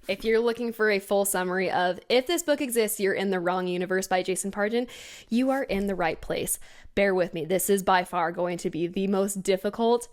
If you're looking for a full summary of If This Book Exists, You're in the Wrong Universe by Jason Pargin, you are in the right place. Bear with me. This is by far going to be the most difficult,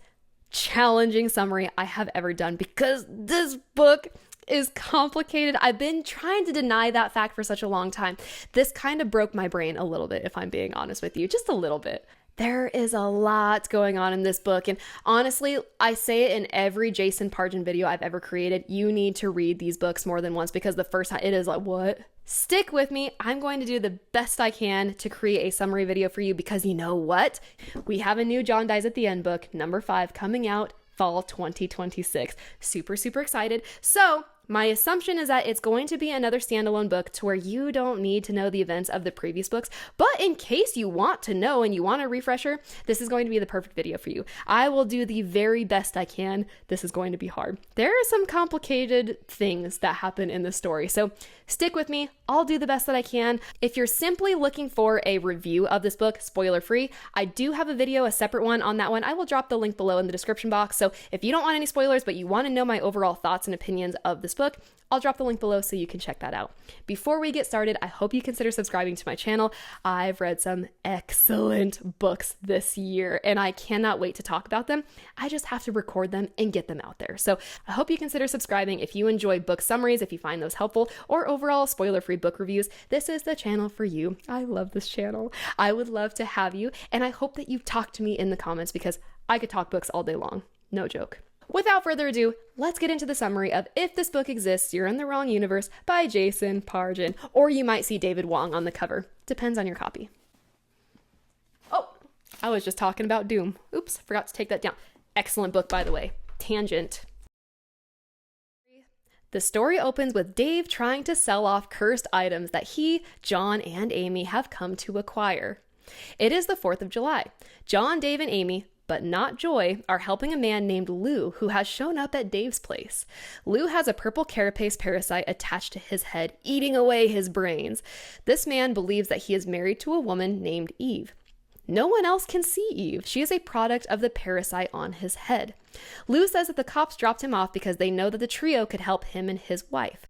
challenging summary I have ever done because this book is complicated. I've been trying to deny that fact for such a long time. This kind of broke my brain a little bit, if I'm being honest with you, just a little bit. There is a lot going on in this book, and honestly, I say it in every Jason Pargin video I've ever created. You need to read these books more than once because the first time it is like, what? Stick with me. I'm going to do the best I can to create a summary video for you because you know what? We have a new John Dies at the End book, number 5, coming out fall 2026. Super, super excited. So my assumption is that it's going to be another standalone book to where you don't need to know the events of the previous books. But in case you want to know and you want a refresher, this is going to be the perfect video for you. I will do the very best I can. This is going to be hard. There are some complicated things that happen in the story. So stick with me. I'll do the best that I can. If you're simply looking for a review of this book, spoiler free, I do have a video, a separate one on that one. I will drop the link below in the description box. So if you don't want any spoilers, but you want to know my overall thoughts and opinions of this book, I'll drop the link below so you can check that out. Before we get started, I hope you consider subscribing to my channel. I've read some excellent books this year and I cannot wait to talk about them. I just have to record them and get them out there. So I hope you consider subscribing if you enjoy book summaries, if you find those helpful, or overall spoiler-free book reviews. This is the channel for you. I love this channel. I would love to have you, and I hope that you talk to me in the comments because I could talk books all day long. No joke. Without further ado, let's get into the summary of If This Book Exists, You're in the Wrong Universe by Jason Pargin. Or you might see David Wong on the cover. Depends on your copy. Oh, I was just talking about Doom. Oops, forgot to take that down. Excellent book, by the way. Tangent. The story opens with Dave trying to sell off cursed items that he, John, and Amy have come to acquire. It is the 4th of July. John, Dave, and Amy, but not Joy, are helping a man named Lou who has shown up at Dave's place. Lou has a purple carapace parasite attached to his head, eating away his brains. This man believes that he is married to a woman named Eve. No one else can see Eve. She is a product of the parasite on his head. Lou says that the cops dropped him off because they know that the trio could help him and his wife.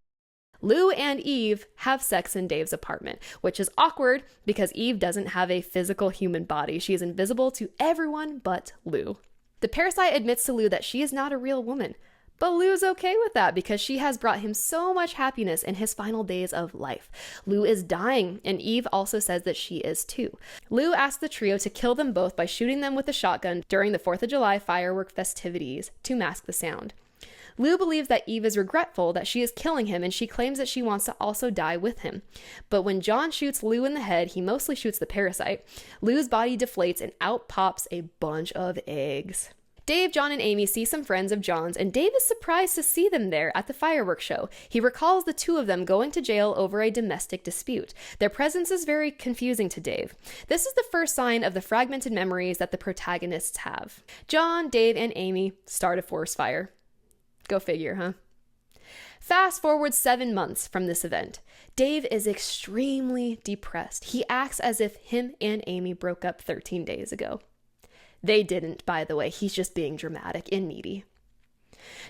Lou and Eve have sex in Dave's apartment, which is awkward because Eve doesn't have a physical human body. She is invisible to everyone but Lou. The parasite admits to Lou that she is not a real woman, but Lou's okay with that because she has brought him so much happiness in his final days of life. Lou is dying, and Eve also says that she is too. Lou asks the trio to kill them both by shooting them with a shotgun during the 4th of July firework festivities to mask the sound. Lou believes that Eve is regretful that she is killing him, and she claims that she wants to also die with him. But when John shoots Lou in the head, he mostly shoots the parasite. Lou's body deflates and out pops a bunch of eggs. Dave, John, and Amy see some friends of John's, and Dave is surprised to see them there at the fireworks show. He recalls the two of them going to jail over a domestic dispute. Their presence is very confusing to Dave. This is the first sign of the fragmented memories that the protagonists have. John, Dave, and Amy start a forest fire. Go figure, huh? Fast forward 7 months from this event. Dave is extremely depressed. He acts as if him and Amy broke up 13 days ago. They didn't, by the way. He's just being dramatic and needy.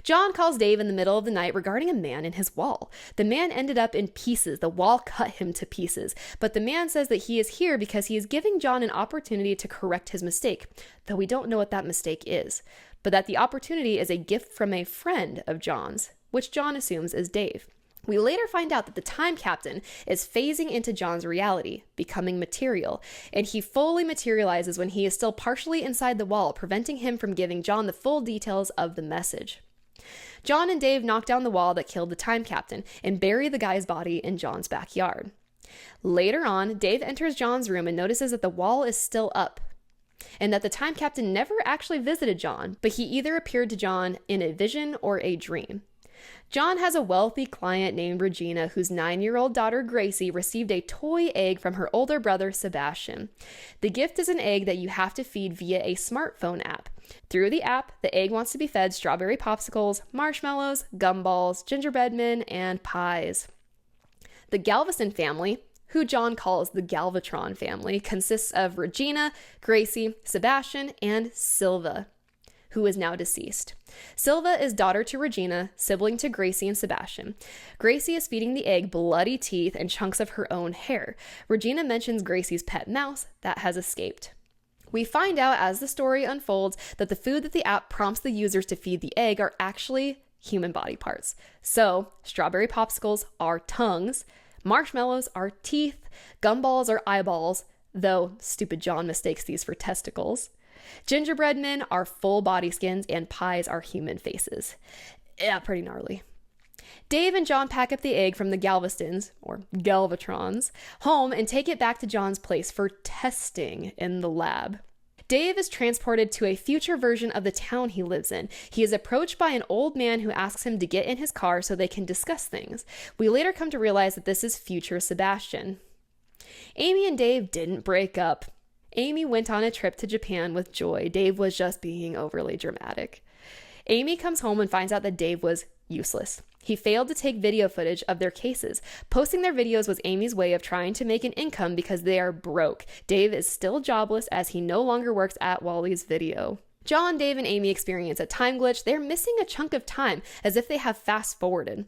John calls Dave in the middle of the night regarding a man in his wall. The man ended up in pieces. The wall cut him to pieces. But the man says that he is here because he is giving John an opportunity to correct his mistake, though we don't know what that mistake is. But that the opportunity is a gift from a friend of John's, which John assumes is Dave. We later find out that the time captain is phasing into John's reality, becoming material, and he fully materializes when he is still partially inside the wall, preventing him from giving John the full details of the message. John and Dave knock down the wall that killed the time captain and bury the guy's body in John's backyard. Later on, Dave enters John's room and notices that the wall is still up, and that the time captain never actually visited John, but he either appeared to John in a vision or a dream. John has a wealthy client named Regina whose 9-year-old daughter Gracie received a toy egg from her older brother Sebastian. The gift is an egg that you have to feed via a smartphone app. Through the app, the egg wants to be fed strawberry popsicles, marshmallows, gumballs, gingerbread men, and pies. The Galveston family, who John calls the Galvatron family, consists of Regina, Gracie, Sebastian, and Silva, who is now deceased. Silva is daughter to Regina, sibling to Gracie and Sebastian. Gracie is feeding the egg bloody teeth and chunks of her own hair. Regina mentions Gracie's pet mouse that has escaped. We find out as the story unfolds that the food that the app prompts the users to feed the egg are actually human body parts. So, strawberry popsicles are tongues, marshmallows are teeth, gumballs are eyeballs, though stupid John mistakes these for testicles. Gingerbread men are full body skins, and pies are human faces. Yeah, pretty gnarly. Dave and John pack up the egg from the Galvestons, or Galvatrons, home and take it back to John's place for testing in the lab. Dave is transported to a future version of the town he lives in. He is approached by an old man who asks him to get in his car so they can discuss things. We later come to realize that this is future Sebastian. Amy and Dave didn't break up. Amy went on a trip to Japan with Joy. Dave was just being overly dramatic. Amy comes home and finds out that Dave was useless. He failed to take video footage of their cases. Posting their videos was Amy's way of trying to make an income because they are broke. Dave is still jobless as he no longer works at Wally's Video. John, Dave, and Amy experience a time glitch. They're missing a chunk of time as if they have fast forwarded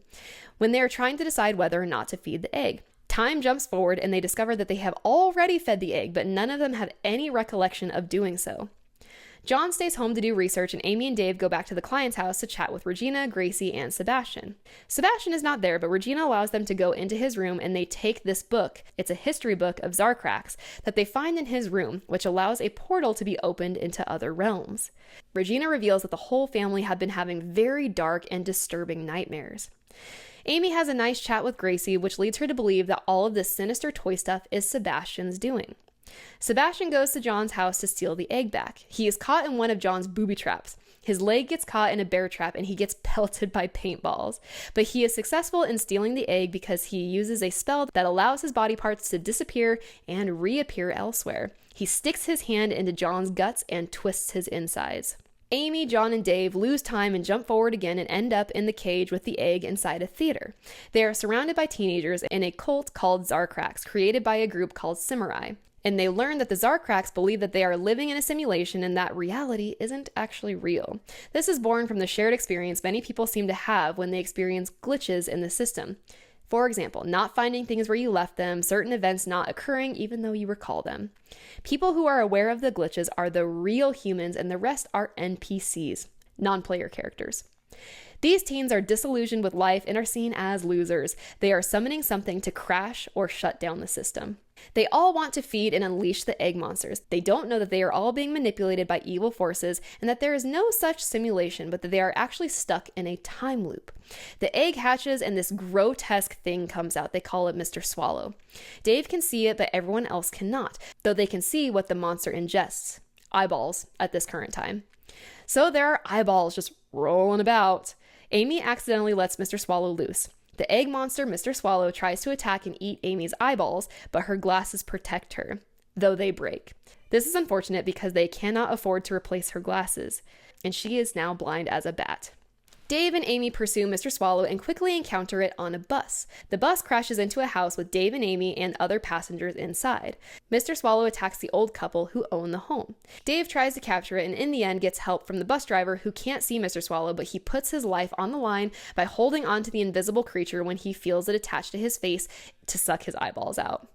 when they are trying to decide whether or not to feed the egg. Time jumps forward and they discover that they have already fed the egg, but none of them have any recollection of doing so. John stays home to do research, and Amy and Dave go back to the client's house to chat with Regina, Gracie, and Sebastian. Sebastian is not there, but Regina allows them to go into his room, and they take this book. It's a history book of Zarkrax that they find in his room, which allows a portal to be opened into other realms. Regina reveals that the whole family have been having very dark and disturbing nightmares. Amy has a nice chat with Gracie, which leads her to believe that all of this sinister toy stuff is Sebastian's doing. Sebastian goes to John's house to steal the egg back. He is caught in one of John's booby traps. His leg gets caught in a bear trap and he gets pelted by paintballs. But he is successful in stealing the egg because he uses a spell that allows his body parts to disappear and reappear elsewhere. He sticks his hand into John's guts and twists his insides. Amy, John, and Dave lose time and jump forward again and end up in the cage with the egg inside a theater. They are surrounded by teenagers in a cult called Zarkrax, created by a group called Samurai. And they learn that the Zarkrax believe that they are living in a simulation and that reality isn't actually real. This is born from the shared experience many people seem to have when they experience glitches in the system. For example, not finding things where you left them, certain events not occurring even though you recall them. People who are aware of the glitches are the real humans and the rest are NPCs, non-player characters. These teens are disillusioned with life and are seen as losers. They are summoning something to crash or shut down the system. They all want to feed and unleash the egg monsters. They don't know that they are all being manipulated by evil forces and that there is no such simulation, but that they are actually stuck in a time loop. The egg hatches and this grotesque thing comes out. They call it Mr. Swallow. Dave can see it, but everyone else cannot, though they can see what the monster ingests. Eyeballs at this current time. So there are eyeballs just rolling about. Amy accidentally lets Mr. Swallow loose. The egg monster, Mr. Swallow, tries to attack and eat Amy's eyeballs, but her glasses protect her, though they break. This is unfortunate because they cannot afford to replace her glasses, and she is now blind as a bat. Dave and Amy pursue Mr. Swallow and quickly encounter it on a bus. The bus crashes into a house with Dave and Amy and other passengers inside. Mr. Swallow attacks the old couple who own the home. Dave tries to capture it and in the end gets help from the bus driver who can't see Mr. Swallow, but he puts his life on the line by holding onto the invisible creature when he feels it attached to his face to suck his eyeballs out.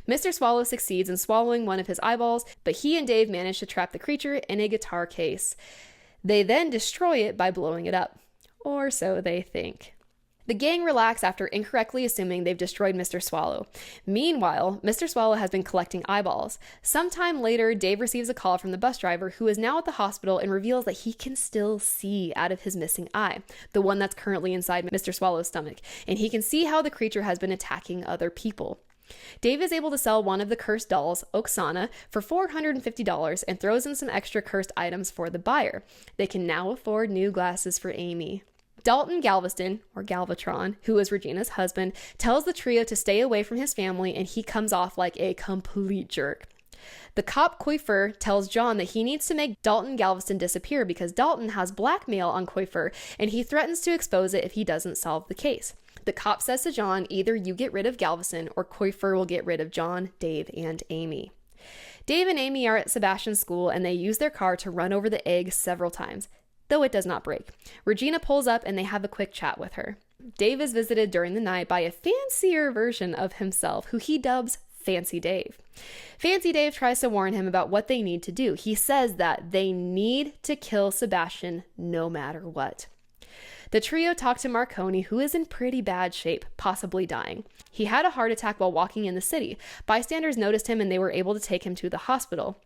Mr. Swallow succeeds in swallowing one of his eyeballs, but he and Dave manage to trap the creature in a guitar case. They then destroy it by blowing it up. Or so they think. The gang relax after incorrectly assuming they've destroyed Mr. Swallow. Meanwhile, Mr. Swallow has been collecting eyeballs. Sometime later, Dave receives a call from the bus driver who is now at the hospital and reveals that he can still see out of his missing eye, the one that's currently inside Mr. Swallow's stomach, and he can see how the creature has been attacking other people. Dave is able to sell one of the cursed dolls, Oksana, for $450 and throws in some extra cursed items for the buyer. They can now afford new glasses for Amy. Dalton Galveston, or Galvatron, who is Regina's husband, tells the trio to stay away from his family and he comes off like a complete jerk. The cop Coifer tells John that he needs to make Dalton Galveston disappear because Dalton has blackmail on Coifer and he threatens to expose it if he doesn't solve the case. The cop says to John, either you get rid of Galveston or Coifer will get rid of John, Dave, and Amy. Dave and Amy are at Sebastian's school and they use their car to run over the egg several times, though it does not break. Regina pulls up and they have a quick chat with her. Dave is visited during the night by a fancier version of himself, who he dubs Fancy Dave. Fancy Dave tries to warn him about what they need to do. He says that they need to kill Sebastian no matter what. The trio talk to Marconi, who is in pretty bad shape, possibly dying. He had a heart attack while walking in the city. Bystanders noticed him and they were able to take him to the hospital.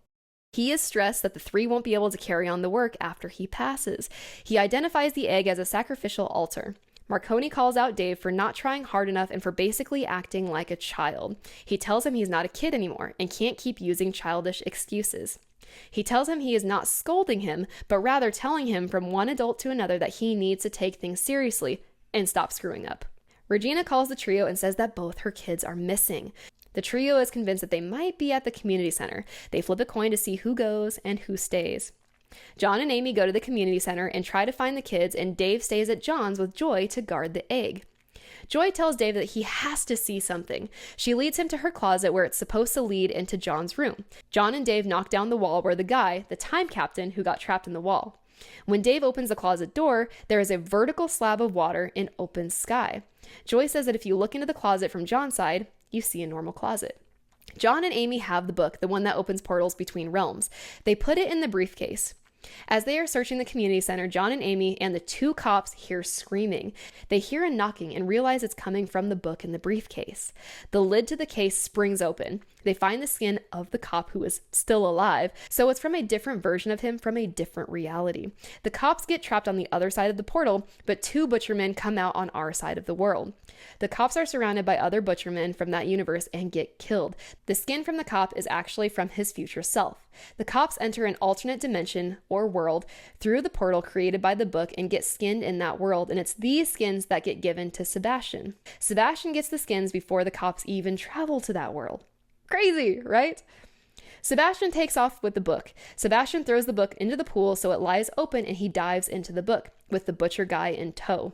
He is stressed that the three won't be able to carry on the work after he passes. He identifies the egg as a sacrificial altar. Marconi calls out Dave for not trying hard enough and for basically acting like a child. He tells him he's not a kid anymore and can't keep using childish excuses. He tells him he is not scolding him, but rather telling him from one adult to another that he needs to take things seriously and stop screwing up. Regina calls the trio and says that both her kids are missing. The trio is convinced that they might be at the community center. They flip a coin to see who goes and who stays. John and Amy go to the community center and try to find the kids, and Dave stays at John's with Joy to guard the egg. Joy tells Dave that he has to see something. She leads him to her closet where it's supposed to lead into John's room. John and Dave knock down the wall where the guy, the time captain, who got trapped in the wall. When Dave opens the closet door, there is a vertical slab of water in open sky. Joy says that if you look into the closet from John's side, you see a normal closet. John and Amy have the book, the one that opens portals between realms. They put it in the briefcase. As they are searching the community center, John and Amy and the two cops hear screaming. They hear a knocking and realize it's coming from the book in the briefcase. The lid to the case springs open. They find the skin of the cop who is still alive, so it's from a different version of him from a different reality. The cops get trapped on the other side of the portal, but two butchermen come out on our side of the world. The cops are surrounded by other butchermen from that universe and get killed. The skin from the cop is actually from his future self. The cops enter an alternate dimension or world through the portal created by the book and get skinned in that world, and it's these skins that get given to Sebastian. Sebastian gets the skins before the cops even travel to that world. Crazy, right? Sebastian takes off with the book. Sebastian throws the book into the pool so it lies open and he dives into the book with the butcher guy in tow.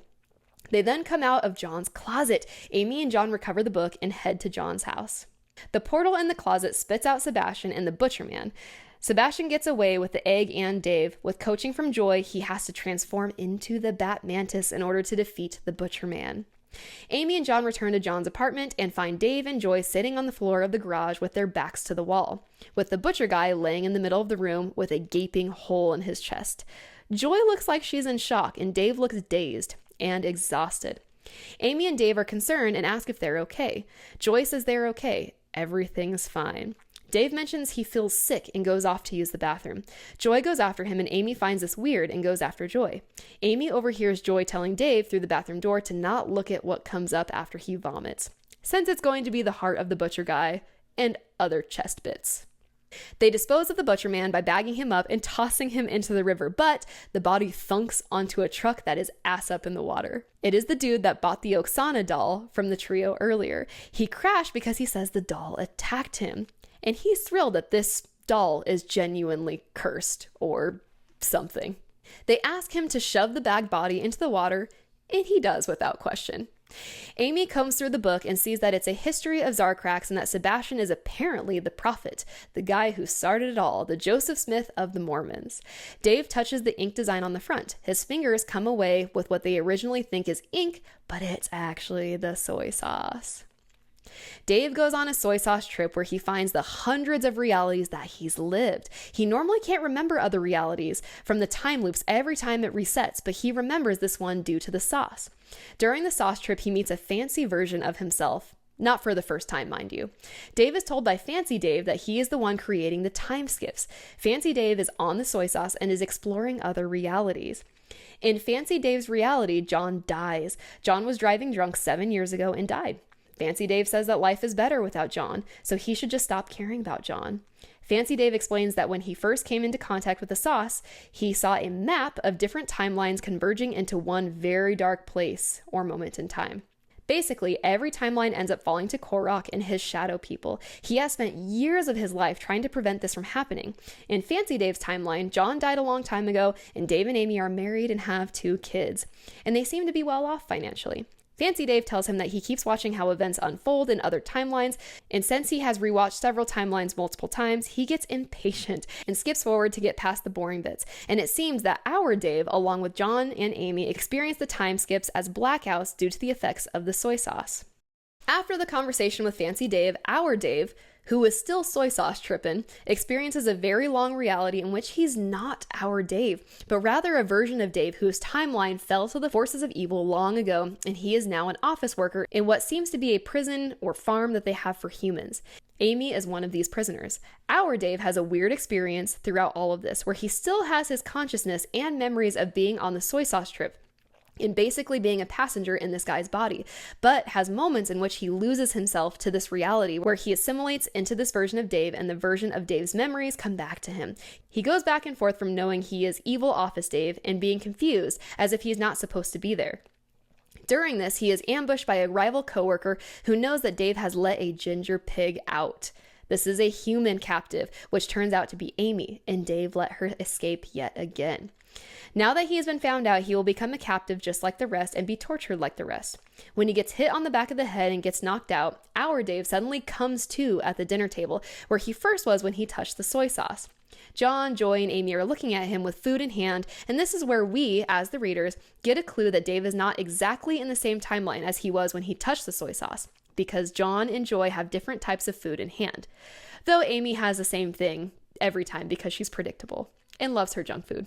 They then come out of John's closet. Amy and John recover the book and head to John's house. The portal in the closet spits out Sebastian and the butcher man. Sebastian gets away with the egg and Dave. With coaching from Joy, he has to transform into the Bat Mantis in order to defeat the butcher man. Amy and John return to John's apartment and find Dave and Joy sitting on the floor of the garage with their backs to the wall, with the butcher guy laying in the middle of the room with a gaping hole in his chest. Joy looks like she's in shock and Dave looks dazed and exhausted. Amy and Dave are concerned and ask if they're okay. Joy says they're okay. Everything's fine. Dave mentions he feels sick and goes off to use the bathroom. Joy goes after him and Amy finds this weird and goes after Joy. Amy overhears Joy telling Dave through the bathroom door to not look at what comes up after he vomits, since it's going to be the heart of the butcher guy and other chest bits. They dispose of the butcher man by bagging him up and tossing him into the river, but the body thunks onto a truck that is ass up in the water. It is the dude that bought the Oksana doll from the trio earlier. He crashed because he says the doll attacked him. And he's thrilled that this doll is genuinely cursed or something. They ask him to shove the bagged body into the water, and he does without question. Amy combs through the book and sees that it's a history of Zarkrax and that Sebastian is apparently the prophet, the guy who started it all, the Joseph Smith of the Mormons. Dave touches the ink design on the front. His fingers come away with what they originally think is ink, but it's actually the soy sauce. Dave goes on a soy sauce trip where he finds the hundreds of realities that he's lived. He normally can't remember other realities from the time loops every time it resets, but he remembers this one due to the sauce. During the sauce trip, he meets a fancy version of himself. Not for the first time, mind you. Dave is told by Fancy Dave that he is the one creating the time skips. Fancy Dave is on the soy sauce and is exploring other realities. In Fancy Dave's reality, John dies. John was driving drunk 7 years ago and died. Fancy Dave says that life is better without John, so he should just stop caring about John. Fancy Dave explains that when he first came into contact with the sauce, he saw a map of different timelines converging into one very dark place or moment in time. Basically, every timeline ends up falling to Korok and his shadow people. He has spent years of his life trying to prevent this from happening. In Fancy Dave's timeline, John died a long time ago, and Dave and Amy are married and have 2 kids. And they seem to be well off financially. Fancy Dave tells him that he keeps watching how events unfold in other timelines, and since he has rewatched several timelines multiple times, he gets impatient and skips forward to get past the boring bits. And it seems that our Dave, along with John and Amy, experience the time skips as blackouts due to the effects of the soy sauce. After the conversation with Fancy Dave, our Dave, who is still soy sauce trippin', experiences a very long reality in which he's not our Dave, but rather a version of Dave whose timeline fell to the forces of evil long ago, and he is now an office worker in what seems to be a prison or farm that they have for humans. Amy is one of these prisoners. Our Dave has a weird experience throughout all of this, where he still has his consciousness and memories of being on the soy sauce trip, in basically being a passenger in this guy's body, but has moments in which he loses himself to this reality where he assimilates into this version of Dave and the version of Dave's memories come back to him. He goes back and forth from knowing he is evil office Dave and being confused as if he's not supposed to be there. During this, he is ambushed by a rival coworker who knows that Dave has let a ginger pig out. This is a human captive, which turns out to be Amy, and Dave let her escape yet again. Now that he has been found out, he will become a captive just like the rest and be tortured like the rest. When he gets hit on the back of the head and gets knocked out, our Dave suddenly comes to at the dinner table, where he first was when he touched the soy sauce. John, Joy, and Amy are looking at him with food in hand, and this is where we, as the readers, get a clue that Dave is not exactly in the same timeline as he was when he touched the soy sauce, because John and Joy have different types of food in hand. Though Amy has the same thing every time because she's predictable and loves her junk food.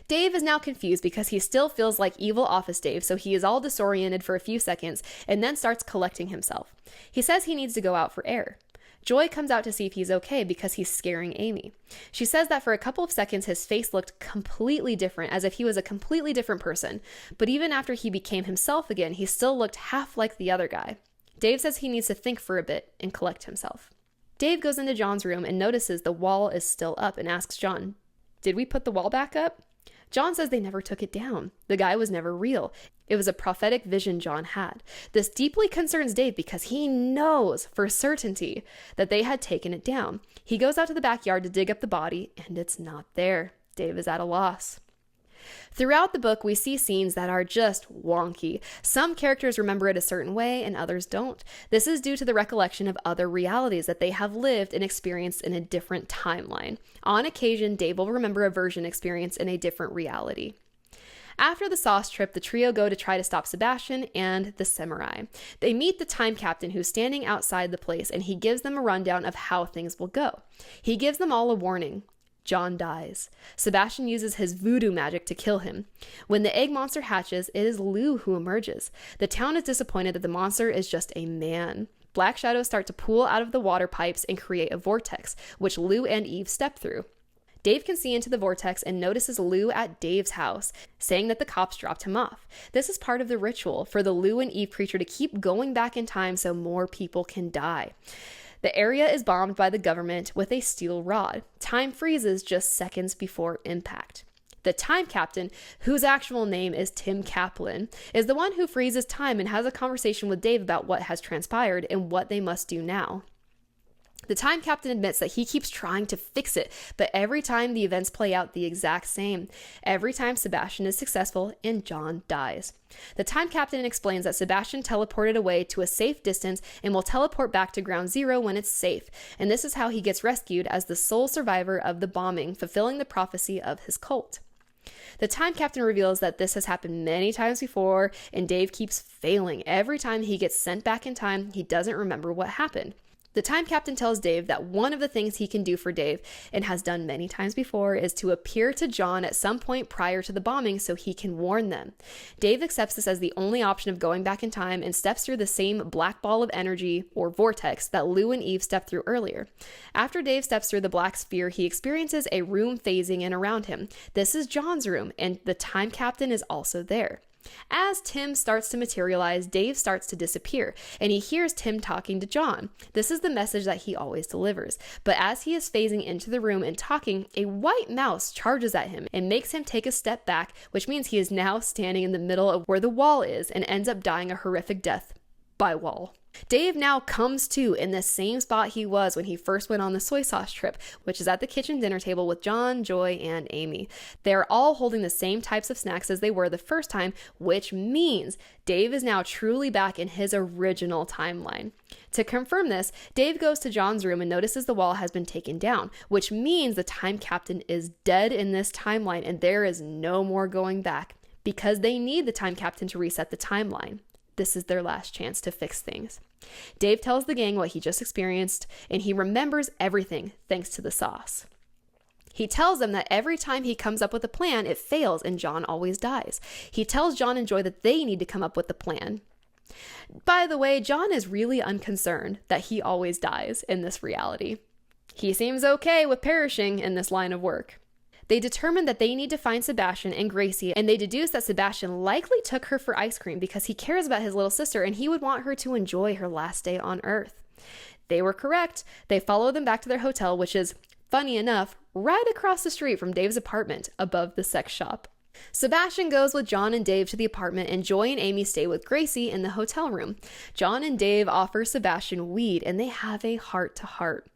Dave is now confused because he still feels like evil office Dave, so he is all disoriented for a few seconds and then starts collecting himself. He says he needs to go out for air. Joy comes out to see if he's okay because he's scaring Amy. She says that for a couple of seconds his face looked completely different, as if he was a completely different person, but even after he became himself again, he still looked half like the other guy. Dave says he needs to think for a bit and collect himself. Dave goes into John's room and notices the wall is still up and asks John, "Did we put the wall back up?" John says they never took it down. The guy was never real. It was a prophetic vision John had. This deeply concerns Dave because he knows for certainty that they had taken it down. He goes out to the backyard to dig up the body, and it's not there. Dave is at a loss. Throughout the book, we see scenes that are just wonky. Some characters remember it a certain way and others don't. This is due to the recollection of other realities that they have lived and experienced in a different timeline. On occasion, Dave will remember a version experienced in a different reality. After the sauce trip, the trio go to try to stop Sebastian and the samurai. They meet the time captain who's standing outside the place, and he gives them a rundown of how things will go. He gives them all a warning. John dies. Sebastian uses his voodoo magic to kill him. When the egg monster hatches, it is Lou who emerges. The town is disappointed that the monster is just a man. Black shadows start to pool out of the water pipes and create a vortex, which Lou and Eve step through. Dave can see into the vortex and notices Lou at Dave's house, saying that the cops dropped him off. This is part of the ritual for the Lou and Eve creature to keep going back in time so more people can die. The area is bombed by the government with a steel rod. Time freezes just seconds before impact. The time captain, whose actual name is Tim Kaplan, is the one who freezes time and has a conversation with Dave about what has transpired and what they must do now. The time captain admits that he keeps trying to fix it, but every time the events play out the exact same. Every time Sebastian is successful and John dies. The time captain explains that Sebastian teleported away to a safe distance and will teleport back to ground zero when it's safe, and this is how he gets rescued as the sole survivor of the bombing, fulfilling the prophecy of his cult. The time captain reveals that this has happened many times before, and Dave keeps failing. Every time he gets sent back in time, he doesn't remember what happened. The time captain tells Dave that one of the things he can do for Dave, and has done many times before, is to appear to John at some point prior to the bombing so he can warn them. Dave accepts this as the only option of going back in time and steps through the same black ball of energy, or vortex, that Lou and Eve stepped through earlier. After Dave steps through the black sphere, he experiences a room phasing in around him. This is John's room, and the time captain is also there. As Tim starts to materialize, Dave starts to disappear, and he hears Tim talking to John. This is the message that he always delivers. But as he is phasing into the room and talking, a white mouse charges at him and makes him take a step back, which means he is now standing in the middle of where the wall is and ends up dying a horrific death by wall. Dave now comes to in the same spot he was when he first went on the soy sauce trip, which is at the kitchen dinner table with John, Joy, and Amy. They're all holding the same types of snacks as they were the first time, which means Dave is now truly back in his original timeline. To confirm this, Dave goes to John's room and notices the wall has been taken down, which means the time captain is dead in this timeline and there is no more going back, because they need the time captain to reset the timeline. This is their last chance to fix things. Dave tells the gang what he just experienced, and he remembers everything thanks to the sauce. He tells them that every time he comes up with a plan, it fails and John always dies. He tells John and Joy that they need to come up with the plan. By the way, John is really unconcerned that he always dies in this reality. He seems okay with perishing in this line of work. They determine that they need to find Sebastian and Gracie, and they deduce that Sebastian likely took her for ice cream because he cares about his little sister and he would want her to enjoy her last day on Earth. They were correct. They follow them back to their hotel, which is, funny enough, right across the street from Dave's apartment above the sex shop. Sebastian goes with John and Dave to the apartment, and Joy and Amy stay with Gracie in the hotel room. John and Dave offer Sebastian weed, and they have a heart-to-heart.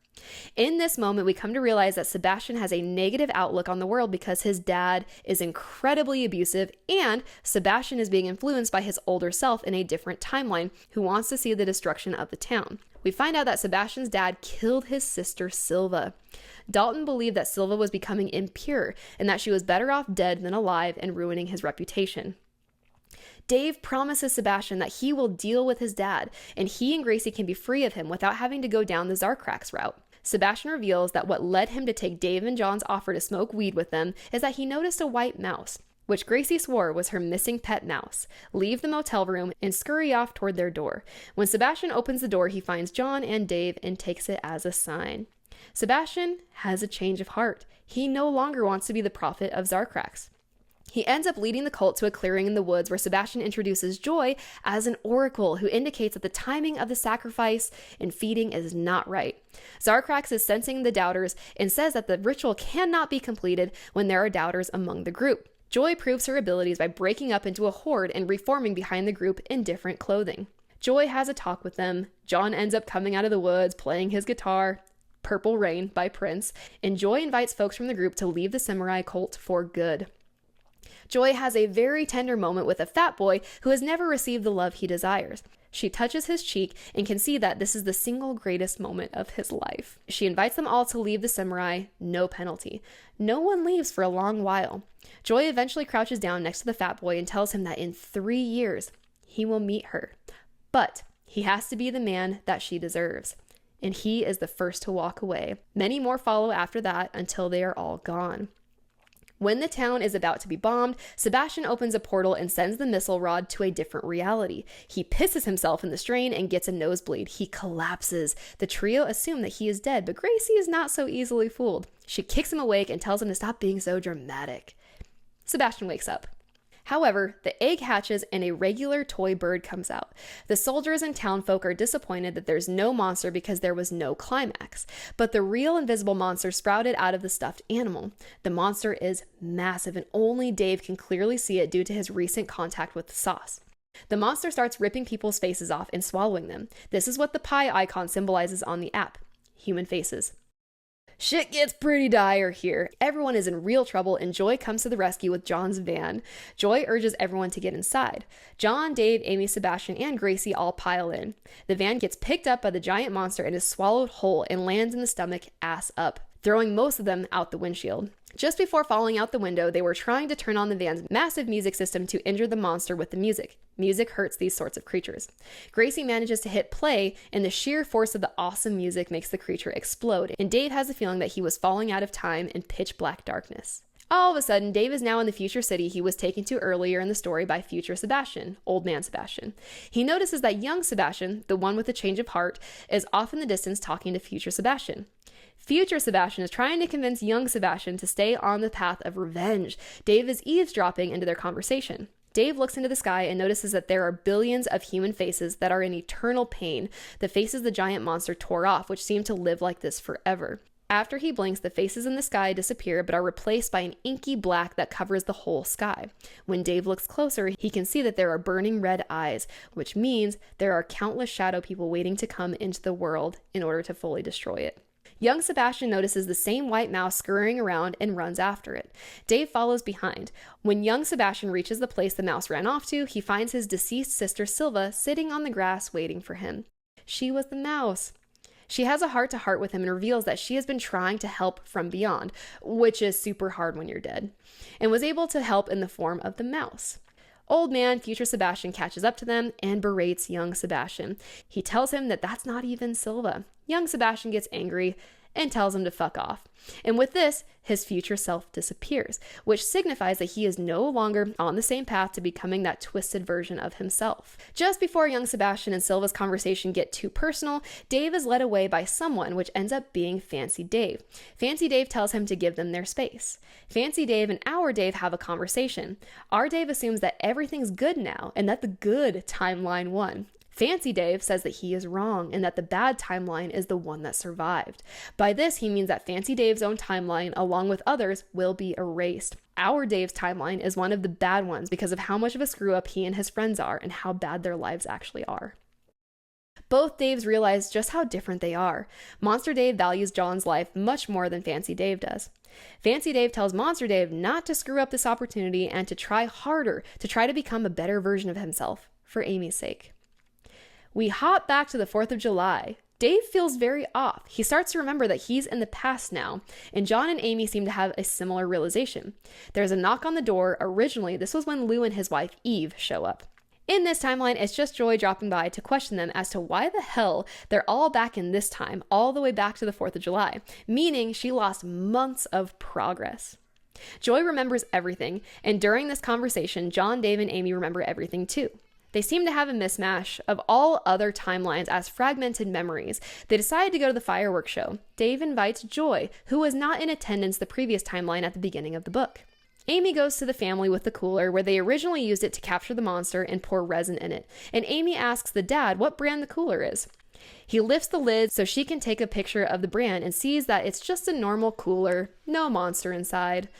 In this moment, we come to realize that Sebastian has a negative outlook on the world because his dad is incredibly abusive, and Sebastian is being influenced by his older self in a different timeline who wants to see the destruction of the town. We find out that Sebastian's dad killed his sister Silva. Dalton believed that Silva was becoming impure and that she was better off dead than alive and ruining his reputation. Dave promises Sebastian that he will deal with his dad, and he and Gracie can be free of him without having to go down the Zarkrax route. Sebastian reveals that what led him to take Dave and John's offer to smoke weed with them is that he noticed a white mouse, which Gracie swore was her missing pet mouse, leave the motel room and scurry off toward their door. When Sebastian opens the door, he finds John and Dave and takes it as a sign. Sebastian has a change of heart. He no longer wants to be the prophet of Zarkrax. He ends up leading the cult to a clearing in the woods where Sebastian introduces Joy as an oracle who indicates that the timing of the sacrifice and feeding is not right. Zarkrax is sensing the doubters and says that the ritual cannot be completed when there are doubters among the group. Joy proves her abilities by breaking up into a horde and reforming behind the group in different clothing. Joy has a talk with them. John ends up coming out of the woods playing his guitar, Purple Rain by Prince, and Joy invites folks from the group to leave the samurai cult for good. Joy has a very tender moment with a fat boy who has never received the love he desires. She touches his cheek and can see that this is the single greatest moment of his life. She invites them all to leave the samurai, no penalty. No one leaves for a long while. Joy eventually crouches down next to the fat boy and tells him that in 3 years, he will meet her. But he has to be the man that she deserves. And he is the first to walk away. Many more follow after that until they are all gone. When the town is about to be bombed, Sebastian opens a portal and sends the missile rod to a different reality. He pisses himself in the strain and gets a nosebleed. He collapses. The trio assume that he is dead, but Gracie is not so easily fooled. She kicks him awake and tells him to stop being so dramatic. Sebastian wakes up. However, the egg hatches and a regular toy bird comes out. The soldiers and townfolk are disappointed that there's no monster because there was no climax. But the real invisible monster sprouted out of the stuffed animal. The monster is massive and only Dave can clearly see it due to his recent contact with the sauce. The monster starts ripping people's faces off and swallowing them. This is what the pie icon symbolizes on the app. Human faces. Shit gets pretty dire here. Everyone is in real trouble and Joy comes to the rescue with John's van. Joy urges everyone to get inside. John, Dave, Amy, Sebastian, and Gracie all pile in. The van gets picked up by the giant monster and is swallowed whole and lands in the stomach ass up, throwing most of them out the windshield. Just before falling out the window, they were trying to turn on the van's massive music system to injure the monster with the music. Music hurts these sorts of creatures. Gracie manages to hit play, and the sheer force of the awesome music makes the creature explode, and Dave has the feeling that he was falling out of time in pitch black darkness. All of a sudden, Dave is now in the future city he was taken to earlier in the story by future Sebastian, old man Sebastian. He notices that young Sebastian, the one with the change of heart, is off in the distance talking to future Sebastian. Future Sebastian is trying to convince young Sebastian to stay on the path of revenge. Dave is eavesdropping into their conversation. Dave looks into the sky and notices that there are billions of human faces that are in eternal pain, the faces the giant monster tore off, which seem to live like this forever. After he blinks, the faces in the sky disappear but are replaced by an inky black that covers the whole sky. When Dave looks closer, he can see that there are burning red eyes, which means there are countless shadow people waiting to come into the world in order to fully destroy it. Young Sebastian notices the same white mouse scurrying around and runs after it. Dave follows behind. When young Sebastian reaches the place the mouse ran off to, he finds his deceased sister Silva sitting on the grass waiting for him. She was the mouse. She has a heart-to-heart with him and reveals that she has been trying to help from beyond, which is super hard when you're dead, and was able to help in the form of the mouse. Old man, future Sebastian, catches up to them and berates young Sebastian. He tells him that that's not even Silva. Young Sebastian gets angry and tells him to fuck off. And with this, his future self disappears, which signifies that he is no longer on the same path to becoming that twisted version of himself. Just before young Sebastian and Silva's conversation get too personal, Dave is led away by someone, which ends up being Fancy Dave. Fancy Dave tells him to give them their space. Fancy Dave and our Dave have a conversation. Our Dave assumes that everything's good now and that the good timeline won. Fancy Dave says that he is wrong and that the bad timeline is the one that survived. By this, he means that Fancy Dave's own timeline, along with others, will be erased. Our Dave's timeline is one of the bad ones because of how much of a screw-up he and his friends are and how bad their lives actually are. Both Daves realize just how different they are. Monster Dave values John's life much more than Fancy Dave does. Fancy Dave tells Monster Dave not to screw up this opportunity and to try harder, to try to become a better version of himself, for Amy's sake. We hop back to the 4th of July. Dave feels very off. He starts to remember that he's in the past now, and John and Amy seem to have a similar realization. There's a knock on the door. Originally, this was when Lou and his wife Eve show up. In this timeline, it's just Joy dropping by to question them as to why the hell they're all back in this time, all the way back to the 4th of July, meaning she lost months of progress. Joy remembers everything, and during this conversation, John, Dave, and Amy remember everything too. They seem to have a mismatch of all other timelines as fragmented memories. They decide to go to the fireworks show. Dave invites Joy, who was not in attendance the previous timeline at the beginning of the book. Amy goes to the family with the cooler where they originally used it to capture the monster and pour resin in it. And Amy asks the dad what brand the cooler is. He lifts the lid so she can take a picture of the brand and sees that it's just a normal cooler, no monster inside.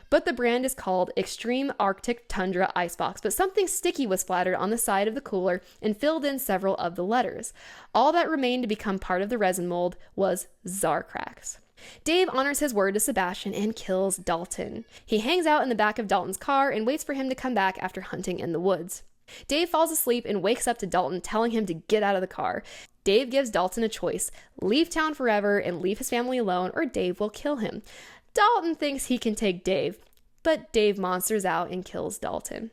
But the brand is called Extreme Arctic Tundra Icebox, but something sticky was splattered on the side of the cooler and filled in several of the letters. All that remained to become part of the resin mold was Zarkrax. Dave honors his word to Sebastian and kills Dalton. He hangs out in the back of Dalton's car and waits for him to come back after hunting in the woods. Dave falls asleep and wakes up to Dalton telling him to get out of the car. Dave gives Dalton a choice: leave town forever and leave his family alone, or Dave will kill him. Dalton thinks he can take Dave, but Dave monsters out and kills Dalton.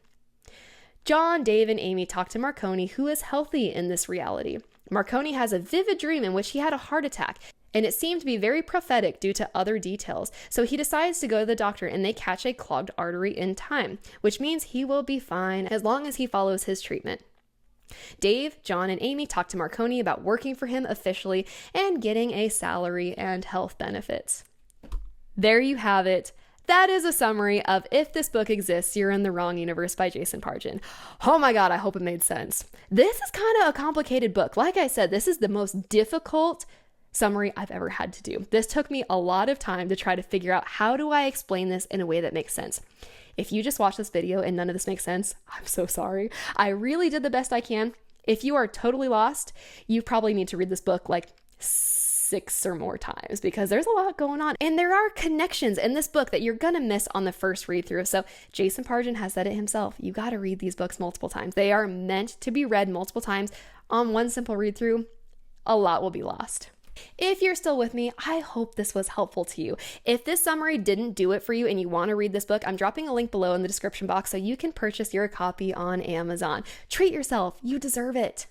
John, Dave, and Amy talk to Marconi, who is healthy in this reality. Marconi has a vivid dream in which he had a heart attack, and it seemed to be very prophetic due to other details, so he decides to go to the doctor and they catch a clogged artery in time, which means he will be fine as long as he follows his treatment. Dave, John, and Amy talk to Marconi about working for him officially and getting a salary and health benefits. There you have it. That is a summary of If This Book Exists, You're in the Wrong Universe by Jason Pargin. Oh my god, I hope it made sense. This is kind of a complicated book. Like I said, this is the most difficult summary I've ever had to do. This took me a lot of time to try to figure out how do I explain this in a way that makes sense. If you just watched this video and none of this makes sense, I'm so sorry. I really did the best I can. If you are totally lost, you probably need to read this book like 6 or more times because there's a lot going on. And there are connections in this book that you're going to miss on the first read through. So Jason Pargin has said it himself. You got to read these books multiple times. They are meant to be read multiple times. On one simple read through, a lot will be lost. If you're still with me, I hope this was helpful to you. If this summary didn't do it for you and you want to read this book, I'm dropping a link below in the description box so you can purchase your copy on Amazon. Treat yourself. You deserve it.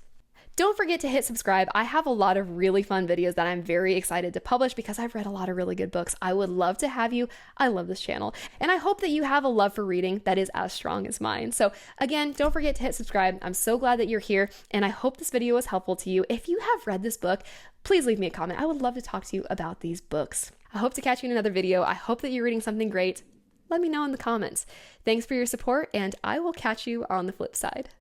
Don't forget to hit subscribe. I have a lot of really fun videos that I'm very excited to publish because I've read a lot of really good books. I would love to have you. I love this channel. And I hope that you have a love for reading that is as strong as mine. So again, don't forget to hit subscribe. I'm so glad that you're here and I hope this video was helpful to you. If you have read this book, please leave me a comment. I would love to talk to you about these books. I hope to catch you in another video. I hope that you're reading something great. Let me know in the comments. Thanks for your support and I will catch you on the flip side.